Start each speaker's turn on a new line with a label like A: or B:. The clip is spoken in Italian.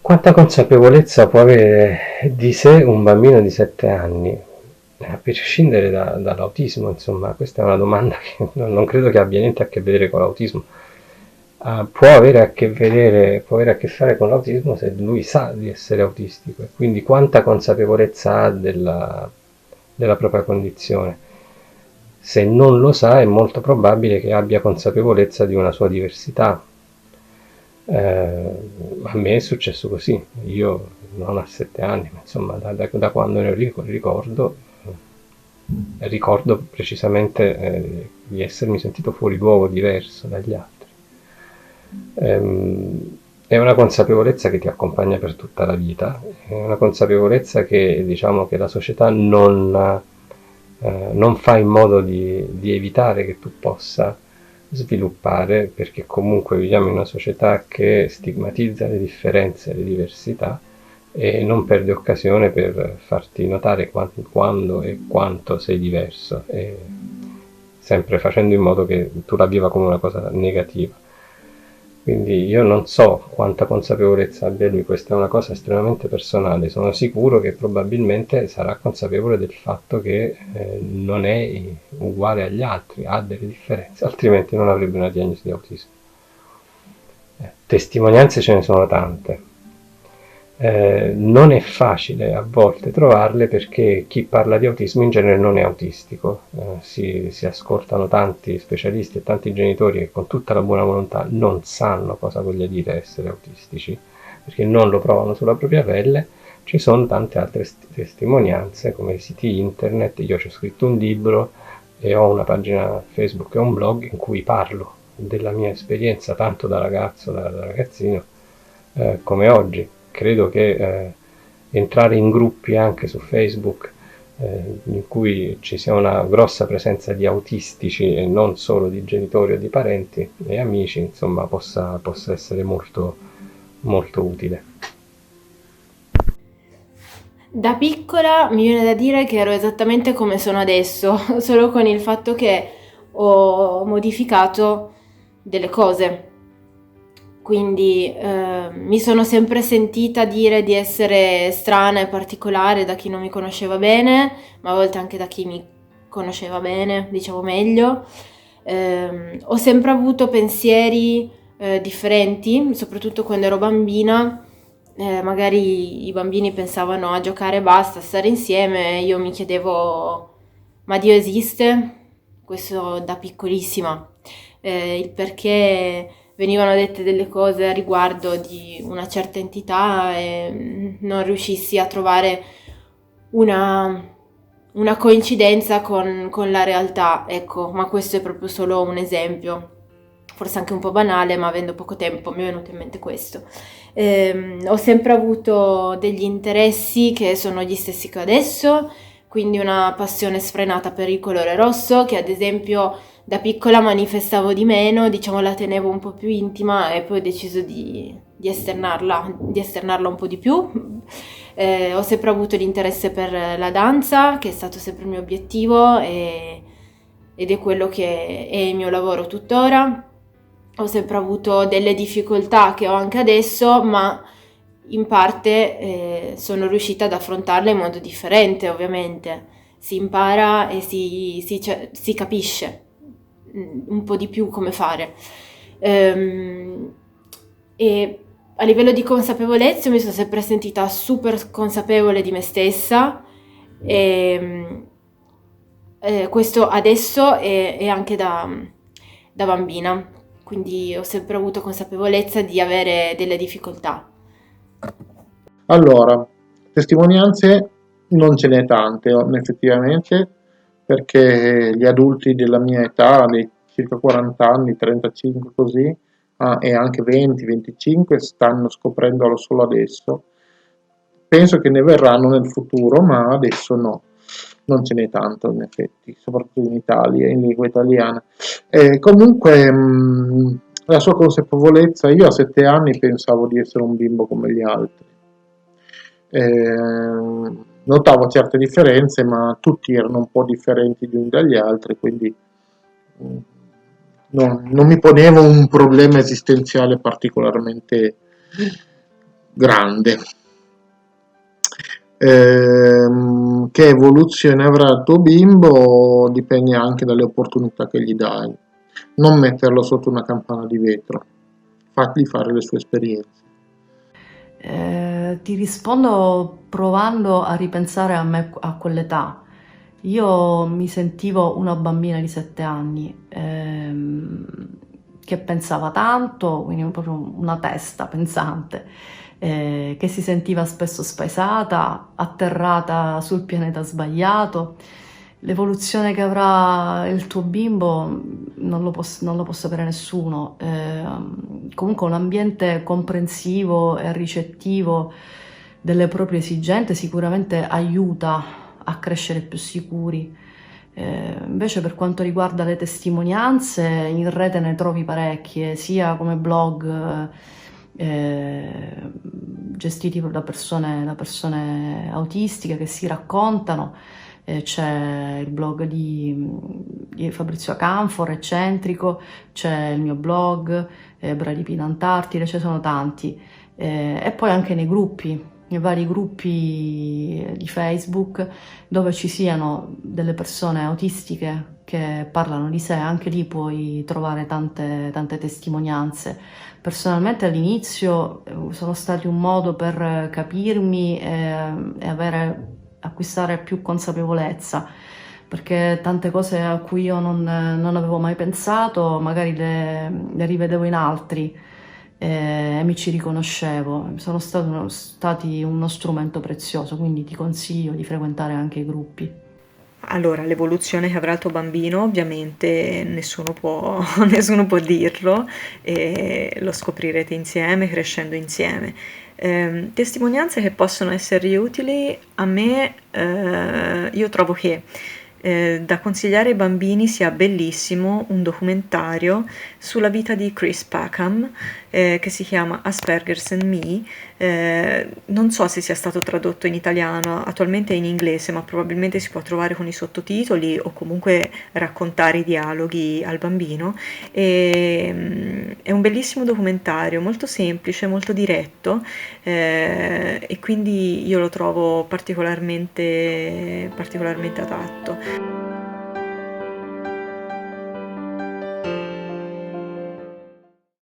A: Quanta consapevolezza può avere di sé un bambino di 7 anni? A prescindere dall'autismo, insomma, questa è una domanda che non credo che abbia niente a che vedere con l'autismo. Può avere a che fare con l'autismo se lui sa di essere autistico e quindi quanta consapevolezza ha della propria condizione. Se non lo sa è molto probabile che abbia consapevolezza di una sua diversità. A me è successo così, io non a 7 anni, ma insomma da quando ne ricordo, ricordo precisamente di essermi sentito fuori luogo, diverso dagli altri. È una consapevolezza che ti accompagna per tutta la vita, è una consapevolezza che diciamo che la società non fa in modo di evitare che tu possa sviluppare, perché comunque viviamo in una società che stigmatizza le differenze, le diversità e non perde occasione per farti notare quando e quanto sei diverso, e sempre facendo in modo che tu la viva come una cosa negativa. Quindi io non so quanta consapevolezza abbia lui, questa è una cosa estremamente personale, sono sicuro che probabilmente sarà consapevole del fatto che non è uguale agli altri, ha delle differenze, altrimenti non avrebbe una diagnosi di autismo. Testimonianze ce ne sono tante. Non è facile a volte trovarle perché chi parla di autismo in genere non è autistico. Si ascoltano tanti specialisti e tanti genitori che con tutta la buona volontà non sanno cosa voglia dire essere autistici, perché non lo provano sulla propria pelle. Ci sono tante altre testimonianze come siti internet, io ci ho scritto un libro e ho una pagina Facebook e un blog in cui parlo della mia esperienza tanto da ragazzo, da ragazzino, come oggi. Credo che entrare in gruppi anche su Facebook in cui ci sia una grossa presenza di autistici e non solo di genitori o di parenti e amici, insomma, possa essere molto, molto utile.
B: Da piccola mi viene da dire che ero esattamente come sono adesso, solo con il fatto che ho modificato delle cose. Quindi mi sono sempre sentita dire di essere strana e particolare da chi non mi conosceva bene, ma a volte anche da chi mi conosceva bene, diciamo meglio. Ho sempre avuto pensieri differenti, soprattutto quando ero bambina. Magari i bambini pensavano a giocare e basta, a stare insieme, io mi chiedevo, ma Dio esiste? Questo da piccolissima. Il perché venivano dette delle cose a riguardo di una certa entità e non riuscissi a trovare una, una coincidenza con la realtà, ecco, ma questo è proprio solo un esempio, forse anche un po' banale, ma avendo poco tempo mi è venuto in mente questo. Ho sempre avuto degli interessi che sono gli stessi che ho adesso, quindi una passione sfrenata per il colore rosso, che ad esempio da piccola manifestavo di meno, diciamo la tenevo un po' più intima e poi ho deciso di esternarla un po' di più. Ho sempre avuto l'interesse per la danza, che è stato sempre il mio obiettivo ed è quello che è il mio lavoro tuttora. Ho sempre avuto delle difficoltà che ho anche adesso, ma in parte sono riuscita ad affrontarle in modo differente, ovviamente. Si impara e si capisce un po' di più come fare. E a livello di consapevolezza mi sono sempre sentita super consapevole di me stessa e questo adesso e anche da bambina, quindi ho sempre avuto consapevolezza di avere delle difficoltà.
C: Allora, testimonianze non ce n'è tante, effettivamente, perché gli adulti della mia età, dei circa 40 anni, 35 così, e anche 20, 25, stanno scoprendolo solo adesso. Penso che ne verranno nel futuro, ma adesso no. Non ce n'è tanto, in effetti, soprattutto in Italia, in lingua italiana. Comunque, la sua consapevolezza, io a 7 anni pensavo di essere un bimbo come gli altri. Notavo certe differenze, ma tutti erano un po' differenti gli uni dagli altri, quindi mm, non mi ponevo un problema esistenziale particolarmente grande. Che evoluzione avrà il tuo bimbo dipende anche dalle opportunità che gli dai. Non metterlo sotto una campana di vetro, fagli fare le sue esperienze.
D: Ti rispondo provando a ripensare a me a quell'età. Io mi sentivo una bambina di 7 anni che pensava tanto, quindi proprio una testa pensante, che si sentiva spesso spaesata, atterrata sul pianeta sbagliato. L'evoluzione che avrà il tuo bimbo non lo può sapere nessuno. Comunque un ambiente comprensivo e ricettivo delle proprie esigenze sicuramente aiuta a crescere più sicuri. Invece per quanto riguarda le testimonianze, in rete ne trovi parecchie, sia come blog gestiti da persone autistiche che si raccontano. C'è il blog di Fabrizio Acanfor, Eccentrico, c'è il mio blog, Bradipi in Antartide, ce ne sono tanti. E poi anche nei vari gruppi di Facebook dove ci siano delle persone autistiche che parlano di sé, anche lì puoi trovare tante testimonianze. Personalmente all'inizio sono stati un modo per capirmi e acquistare più consapevolezza, perché tante cose a cui io non avevo mai pensato, magari le rivedevo in altri e mi ci riconoscevo. Sono stati uno strumento prezioso, quindi ti consiglio di frequentare anche i gruppi.
E: Allora, l'evoluzione che avrà il tuo bambino, ovviamente nessuno può dirlo, e lo scoprirete insieme, crescendo insieme. Testimonianze che possono essergli utili a me, io trovo che da consigliare ai bambini sia bellissimo un documentario sulla vita di Chris Packham, che si chiama Asperger's and Me. Non so se sia stato tradotto in italiano, attualmente è in inglese, ma probabilmente si può trovare con i sottotitoli o comunque raccontare i dialoghi al bambino. È un bellissimo documentario, molto semplice, molto diretto, e quindi io lo trovo particolarmente adatto.